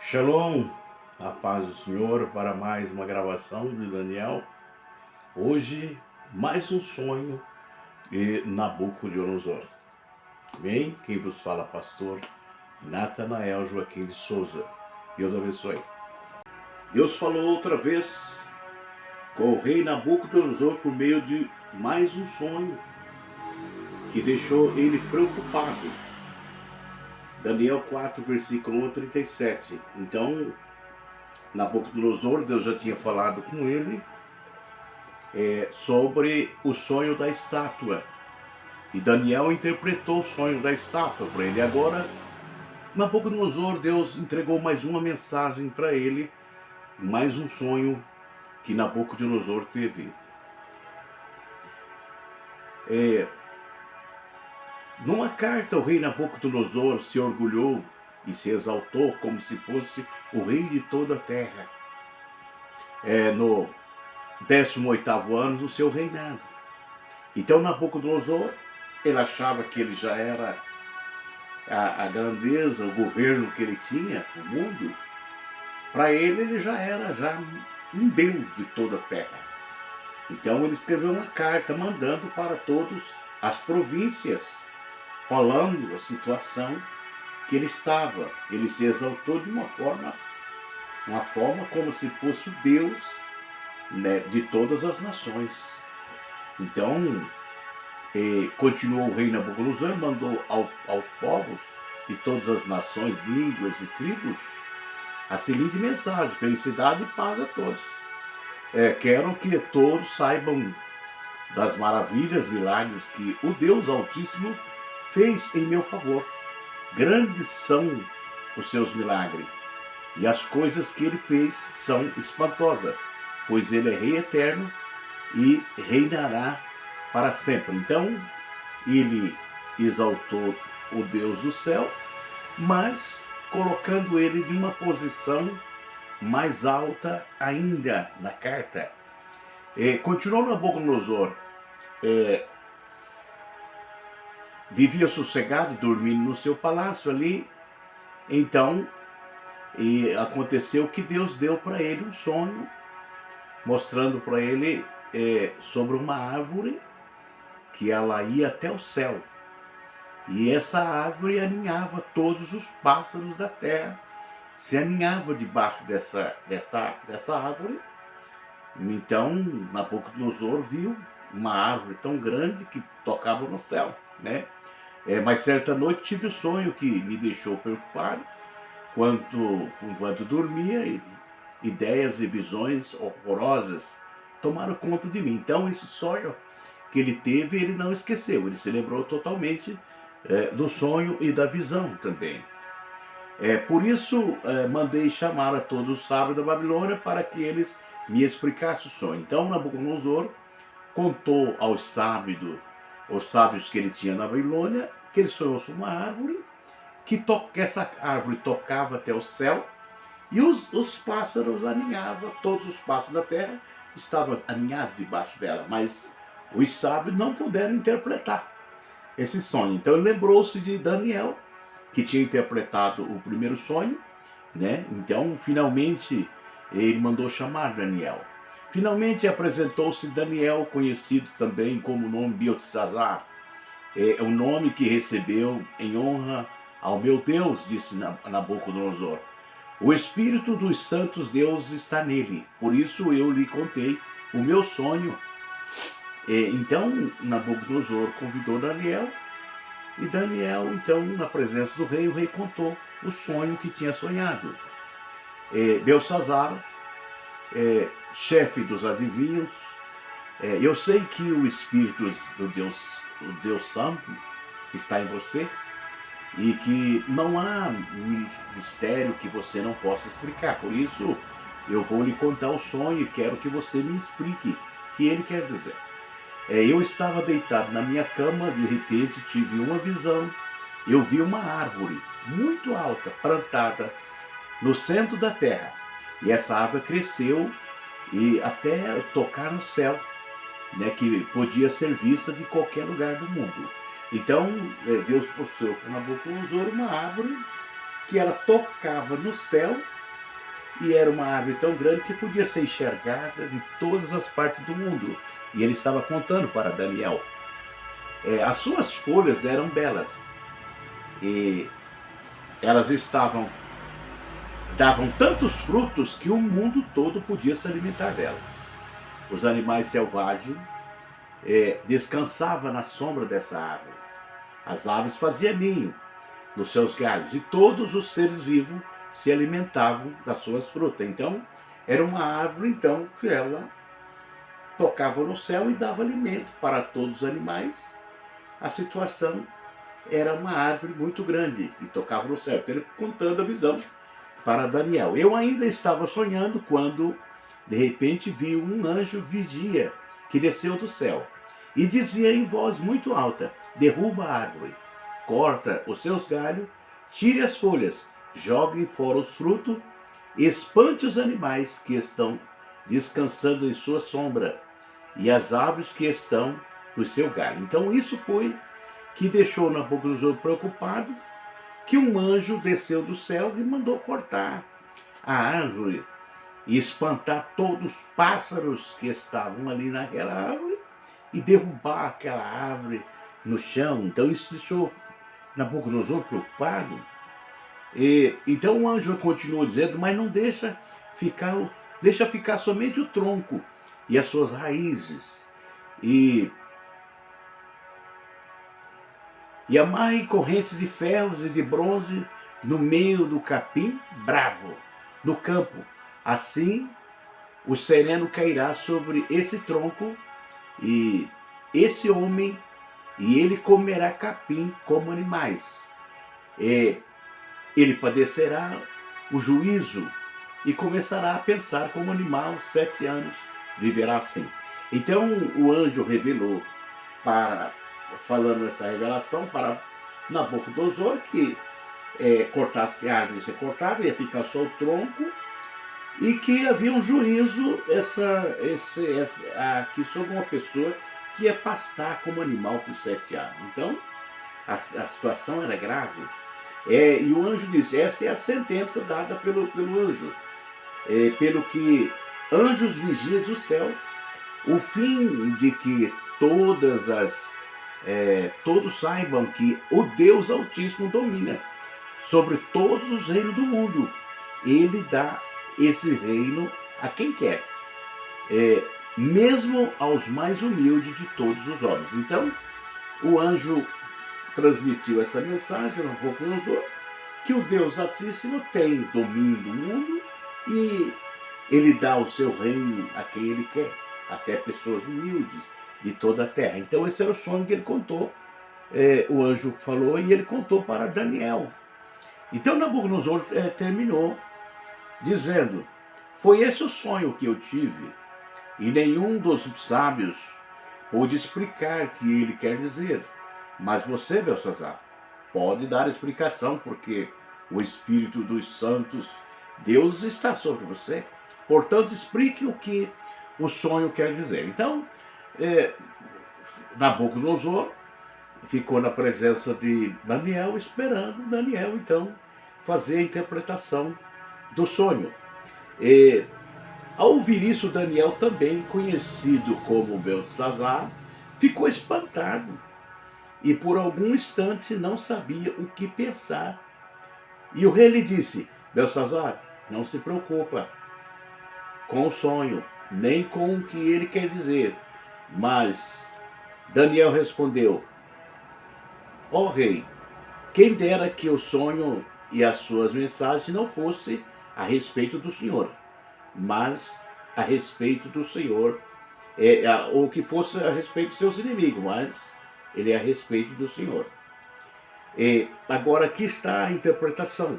Shalom, a paz do Senhor, para mais uma gravação de Daniel. Hoje, mais um sonho de Nabucodonosor. Bem, quem vos fala, pastor Natanael Joaquim de Souza. Deus abençoe. Deus falou outra vez com o rei Nabucodonosor por meio de mais um sonho que deixou ele preocupado. Daniel 4, versículo 1 a 37. Então, Nabucodonosor, Deus já tinha falado com ele sobre o sonho da estátua. E Daniel interpretou o sonho da estátua para ele. Agora, Nabucodonosor, Deus entregou mais uma mensagem para ele, mais um sonho que Nabucodonosor teve. Numa carta, o rei Nabucodonosor se orgulhou e se exaltou como se fosse o rei de toda a terra. No 18º ano do seu reinado. Então Nabucodonosor, ele achava que ele já era a grandeza, o governo que ele tinha, o mundo. Para ele já era um deus de toda a terra. Então ele escreveu uma carta mandando para todas as províncias, falando a situação que ele estava. Ele se exaltou de uma forma como se fosse o Deus, né, de todas as nações. Então, continuou o rei Nabucodonosor, mandou aos povos de todas as nações, línguas e tribos a seguinte mensagem: felicidade e paz a todos. Quero que todos saibam das maravilhas, milagres que o Deus Altíssimo fez em meu favor. Grandes são os seus milagres, e as coisas que ele fez são espantosas, pois ele é rei eterno e reinará para sempre. Então, ele exaltou o Deus do céu, mas colocando ele em uma posição mais alta ainda na carta. Continuou Nabucodonosor, vivia sossegado, dormindo no seu palácio ali. Então, aconteceu que Deus deu para ele um sonho, mostrando para ele sobre uma árvore que ela ia até o céu. E essa árvore aninhava todos os pássaros da terra, se aninhava debaixo dessa árvore. Então Nabucodonosor viu uma árvore tão grande que tocava no céu, né? Mas certa noite tive um sonho que me deixou preocupado, enquanto dormia, ideias e visões horrorosas tomaram conta de mim. Então esse sonho que ele teve, ele não esqueceu, ele se lembrou totalmente do sonho e da visão também. Por isso mandei chamar a todos os sábios da Babilônia para que eles me explicassem o sonho. Então Nabucodonosor contou aos sábios que ele tinha na Babilônia, que ele sonhou sobre uma árvore, que essa árvore tocava até o céu, e os pássaros aninhavam, todos os pássaros da terra estavam aninhados debaixo dela, mas os sábios não puderam interpretar esse sonho. Então ele lembrou-se de Daniel, que tinha interpretado o primeiro sonho, né? Então finalmente ele mandou chamar Daniel. Finalmente apresentou-se Daniel, conhecido também como o nome Beltesazar. É o nome que recebeu em honra ao meu Deus, disse Nabucodonosor. O Espírito dos santos deuses está nele, por isso eu lhe contei o meu sonho. Então Nabucodonosor convidou Daniel, e Daniel, então, na presença do rei, o rei contou o sonho que tinha sonhado. Beltesazar, chefe dos adivinhos, eu sei que o Espírito do Deus Santo está em você, e que não há mistério que você não possa explicar. Por isso, eu vou lhe contar o sonho e quero que você me explique o que ele quer dizer. Eu estava deitado na minha cama, de repente tive uma visão. Eu vi uma árvore muito alta, plantada no centro da terra. E essa árvore cresceu e até tocar no céu, né, que podia ser vista de qualquer lugar do mundo. Então, Deus mostrou para Nabucodonosor uma árvore que ela tocava no céu e era uma árvore tão grande que podia ser enxergada de todas as partes do mundo. E ele estava contando para Daniel. As suas folhas eram belas e elas davam tantos frutos que o mundo todo podia se alimentar delas. Os animais selvagens descansavam na sombra dessa árvore. As aves faziam ninho nos seus galhos e todos os seres vivos se alimentavam das suas frutas. Então, era uma árvore então que ela tocava no céu e dava alimento para todos os animais. A situação era uma árvore muito grande e tocava no céu. Então, ele contando a visão para Daniel. Eu ainda estava sonhando quando, de repente, vi um anjo vigia que desceu do céu e dizia em voz muito alta: derruba a árvore, corta os seus galhos, tire as folhas, jogue fora os frutos, espante os animais que estão descansando em sua sombra e as aves que estão no seu galho. Então isso foi que deixou Nabucodonosor preocupado, que um anjo desceu do céu e mandou cortar a árvore e espantar todos os pássaros que estavam ali naquela árvore e derrubar aquela árvore no chão. Então isso deixou Nabucodonosor preocupado. Então o anjo continuou dizendo: mas não deixa ficar somente o tronco e as suas raízes, e amarre correntes de ferros e de bronze no meio do capim bravo, no campo. Assim o sereno cairá sobre esse tronco e esse homem, e ele comerá capim como animais. Ele padecerá o juízo e começará a pensar como animal, 7 anos viverá assim. Então o anjo revelou, falando essa revelação para Nabucodonosor, que cortasse a árvore, ia ser cortada, ia ficar só o tronco, e que havia um juízo aqui sobre uma pessoa que ia pastar como animal por 7 anos. Então a situação era grave. E o anjo disse: essa é a sentença dada pelo anjo, pelo que anjos vigias o céu, o fim de que todos saibam que o Deus Altíssimo domina sobre todos os reinos do mundo. Ele dá esse reino a quem quer, mesmo aos mais humildes de todos os homens. Então o anjo transmitiu essa mensagem a Nabucodonosor, que o Deus Altíssimo tem domínio do mundo e ele dá o seu reino a quem ele quer, até pessoas humildes de toda a terra. Então esse era o sonho que ele contou, o anjo falou, e ele contou para Daniel. Então Nabucodonosor terminou dizendo: foi esse o sonho que eu tive, e nenhum dos sábios pôde explicar o que ele quer dizer. Mas você, Belsazar, pode dar explicação, porque o Espírito dos Santos, Deus, está sobre você. Portanto, explique o que o sonho quer dizer. Então, Nabucodonosor ficou na presença de Daniel, esperando Daniel, então, fazer a interpretação do sonho. Ao ouvir isso, Daniel, também conhecido como Belsazar, ficou espantado e por algum instante não sabia o que pensar. E o rei lhe disse: Belsazar, não se preocupa com o sonho, nem com o que ele quer dizer. Mas Daniel respondeu: ó rei, quem dera que o sonho e as suas mensagens não fosse a respeito do Senhor, mas a respeito do Senhor, ou que fosse a respeito dos seus inimigos, mas ele é a respeito do Senhor. Agora aqui está a interpretação.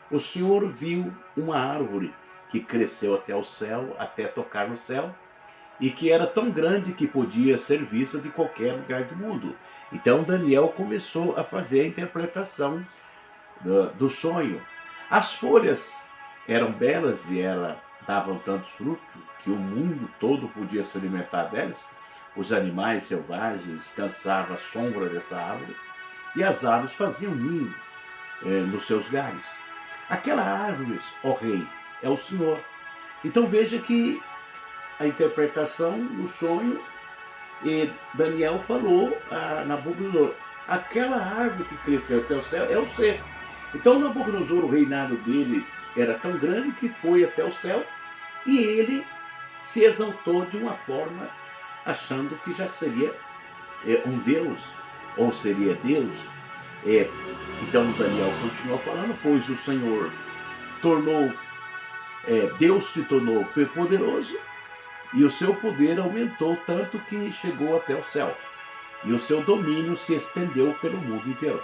O Senhor viu uma árvore que cresceu até o céu, até tocar no céu, e que era tão grande que podia ser vista de qualquer lugar do mundo. Então Daniel começou a fazer a interpretação do sonho. As folhas eram belas e elas davam tantos frutos que o mundo todo podia se alimentar delas. Os animais selvagens descansavam à sombra dessa árvore e as aves faziam ninho nos seus galhos. Aquela árvore, ó rei, é o Senhor. Então veja que a interpretação do sonho, e Daniel falou a Nabucodonosor, aquela árvore que cresceu até o céu é o ser. Então Nabucodonosor, o reinado dele era tão grande que foi até o céu, e ele se exaltou de uma forma achando que já seria um Deus, ou seria Deus. Então Daniel continuou falando, pois o Senhor tornou, Deus se tornou poderoso, e o seu poder aumentou tanto que chegou até o céu, e o seu domínio se estendeu pelo mundo inteiro.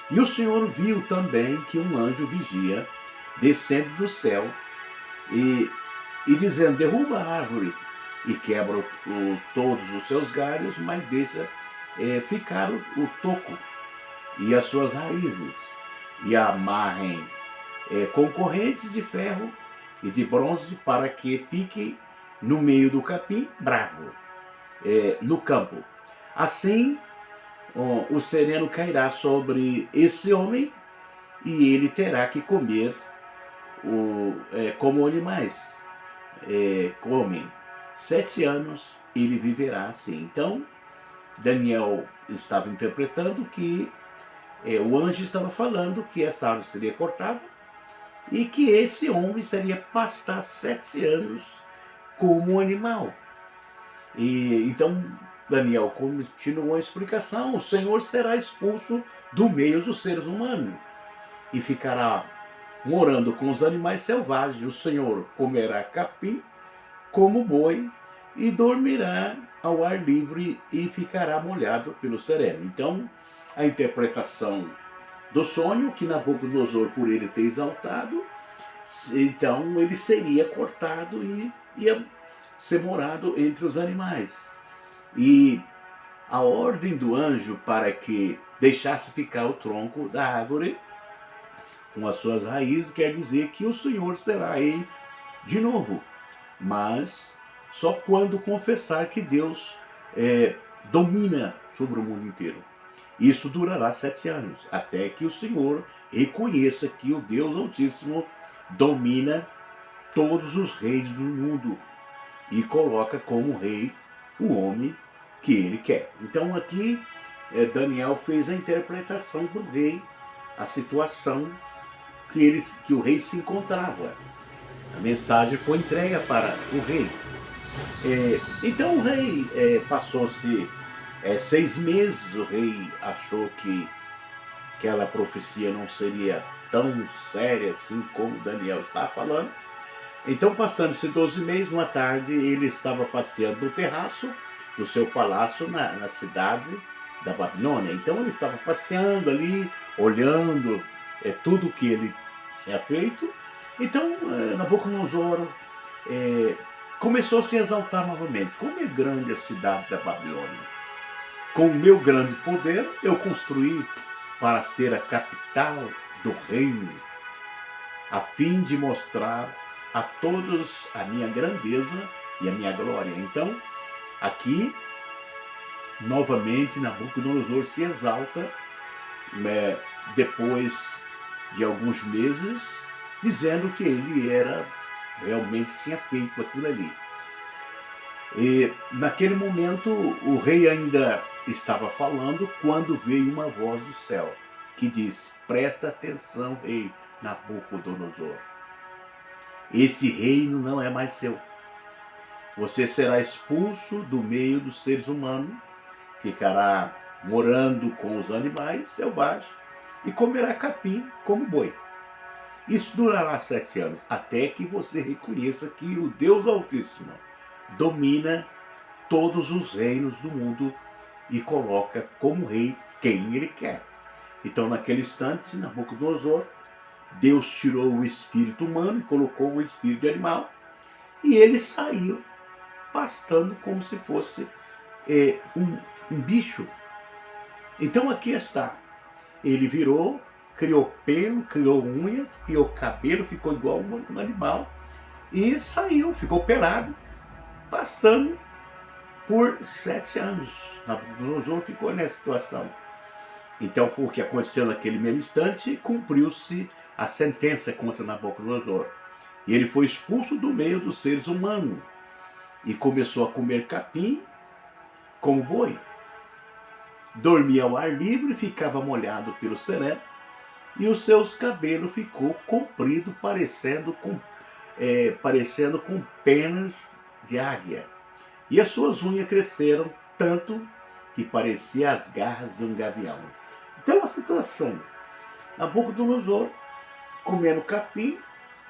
E o Senhor viu também que um anjo vigia, descendo do céu, e dizendo, derruba a árvore, e quebra todos os seus galhos, mas deixa ficar o toco e as suas raízes, e amarrem com correntes de ferro e de bronze, para que fique no meio do capim bravo, no campo. Assim, o sereno cairá sobre esse homem, e ele terá que comer como animais comem. 7 anos ele viverá assim. Então, Daniel estava interpretando que o anjo estava falando que essa árvore seria cortada, e que esse homem seria pastar 7 anos como animal. E então Daniel continuou a explicação, o Senhor será expulso do meio dos seres humanos, e ficará morando com os animais selvagens. O Senhor comerá capim como boi, e dormirá ao ar livre, e ficará molhado pelo sereno. Então, a interpretação do sonho, que Nabucodonosor, por ele ter exaltado, então ele seria cortado e ia ser morado entre os animais. E a ordem do anjo para que deixasse ficar o tronco da árvore com as suas raízes quer dizer que o Senhor será rei de novo, mas só quando confessar que Deus domina sobre o mundo inteiro. Isso durará 7 anos, até que o Senhor reconheça que o Deus Altíssimo domina todos os reis do mundo e coloca como rei o homem que ele quer. Então aqui Daniel fez a interpretação do rei, a situação que o rei se encontrava. A mensagem foi entregue para o rei. Então o rei passou-se 6 meses, o rei achou que aquela profecia não seria tão séria assim como Daniel está falando. Então, passando-se 12 meses, uma tarde, ele estava passeando no terraço do seu palácio na cidade da Babilônia. Então ele estava passeando ali, olhando tudo o que ele tinha feito. Então Nabucodonosor começou a se exaltar novamente. Como é grande a cidade da Babilônia! Com o meu grande poder, eu construí para ser a capital do reino, a fim de mostrar a todos a minha grandeza e a minha glória. Então, aqui, novamente, Nabucodonosor se exalta, depois de alguns meses, dizendo que ele realmente tinha feito aquilo ali. E naquele momento o rei ainda estava falando, quando veio uma voz do céu que disse: presta atenção, rei Nabucodonosor, este reino não é mais seu. Você será expulso do meio dos seres humanos, ficará morando com os animais selvagens e comerá capim como boi. Isso durará 7 anos, até que você reconheça que o Deus Altíssimo domina todos os reinos do mundo e coloca como rei quem ele quer. Então, naquele instante, Nabucodonosor, Deus tirou o espírito humano e colocou o espírito de animal, e ele saiu pastando como se fosse um bicho. Então aqui está, ele virou, criou pelo, criou unha, criou cabelo, ficou igual um animal, e saiu, ficou pelado, pastando por 7 anos. Nabucodonosor ficou nessa situação. Então foi o que aconteceu naquele mesmo instante, cumpriu-se a sentença contra Nabucodonosor. E ele foi expulso do meio dos seres humanos e começou a comer capim como boi. Dormia ao ar livre, ficava molhado pelo sereno, e os seus cabelos ficou comprido, parecendo com penas de águia. E as suas unhas cresceram tanto que parecia as garras de um gavião. Então a situação, Nabucodonosor comendo capim,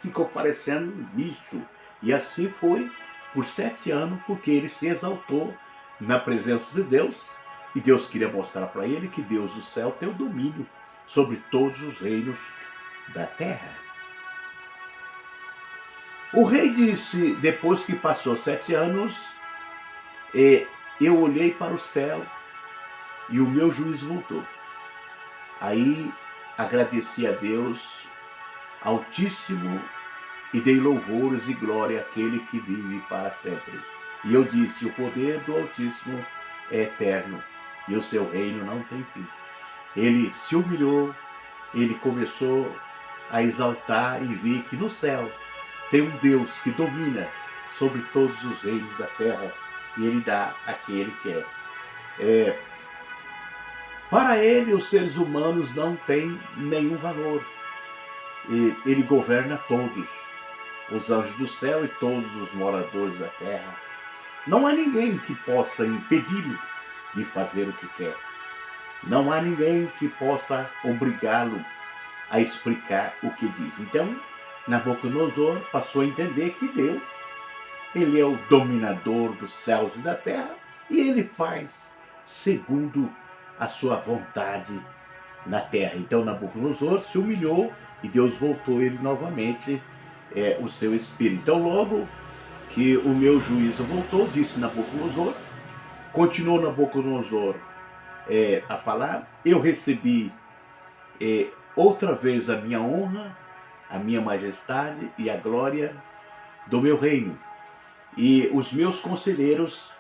ficou parecendo um bicho. E assim foi por 7 anos, porque ele se exaltou na presença de Deus. E Deus queria mostrar para ele que Deus do céu tem o domínio sobre todos os reinos da terra. O rei disse, depois que passou 7 anos, eu olhei para o céu e o meu juízo voltou. Aí agradeci a Deus Altíssimo e dei louvores e glória àquele que vive para sempre. E eu disse, o poder do Altíssimo é eterno e o seu reino não tem fim. Ele se humilhou, ele começou a exaltar e vi que no céu tem um Deus que domina sobre todos os reinos da terra e ele dá a quem ele quer. Para ele, os seres humanos não têm nenhum valor. Ele governa todos, os anjos do céu e todos os moradores da terra. Não há ninguém que possa impedi-lo de fazer o que quer. Não há ninguém que possa obrigá-lo a explicar o que diz. Então, Nabucodonosor passou a entender que Deus, ele é o dominador dos céus e da terra e ele faz segundo a sua vontade na terra. Então Nabucodonosor se humilhou e Deus voltou ele novamente o seu espírito. Então logo que o meu juízo voltou, disse Nabucodonosor, continuou Nabucodonosor a falar, eu recebi outra vez a minha honra, a minha majestade e a glória do meu reino. E os meus conselheiros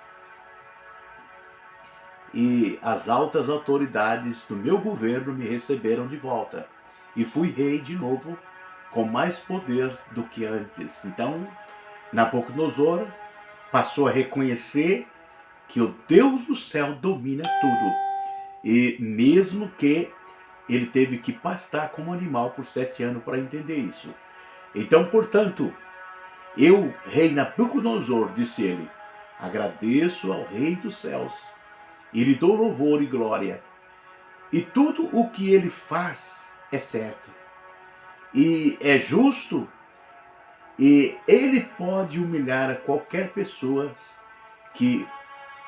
e as altas autoridades do meu governo me receberam de volta. E fui rei de novo, com mais poder do que antes. Então, Nabucodonosor passou a reconhecer que o Deus do céu domina tudo. E mesmo que ele teve que pastar como animal por 7 anos para entender isso. Então, portanto, eu, rei Nabucodonosor, disse ele, agradeço ao Rei dos céus e lhe dou louvor e glória. E tudo o que ele faz é certo. E é justo. E ele pode humilhar a qualquer pessoa que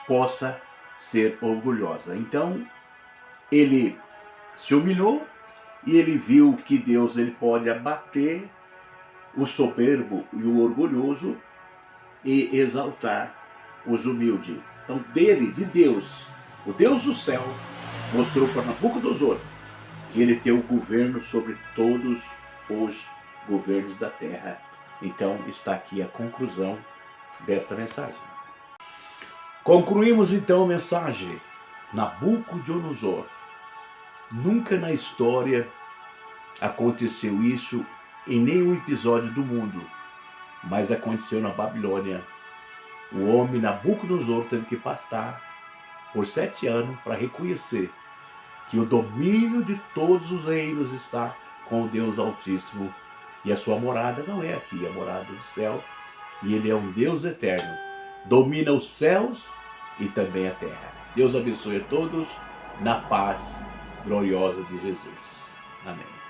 possa ser orgulhosa. Então, ele se humilhou e ele viu que Deus ele pode abater o soberbo e o orgulhoso e exaltar os humildes. Então, de Deus, o Deus do céu, mostrou para Nabucodonosor que ele tem o governo sobre todos os governos da terra. Então, está aqui a conclusão desta mensagem. Concluímos então a mensagem. Nabucodonosor. Nunca na história aconteceu isso em nenhum episódio do mundo, mas aconteceu na Babilônia. O homem Nabucodonosor teve que passar por 7 anos para reconhecer que o domínio de todos os reinos está com o Deus Altíssimo e a sua morada não é aqui, a morada do céu, e ele é um Deus eterno, domina os céus e também a terra. Deus abençoe a todos na paz gloriosa de Jesus. Amém.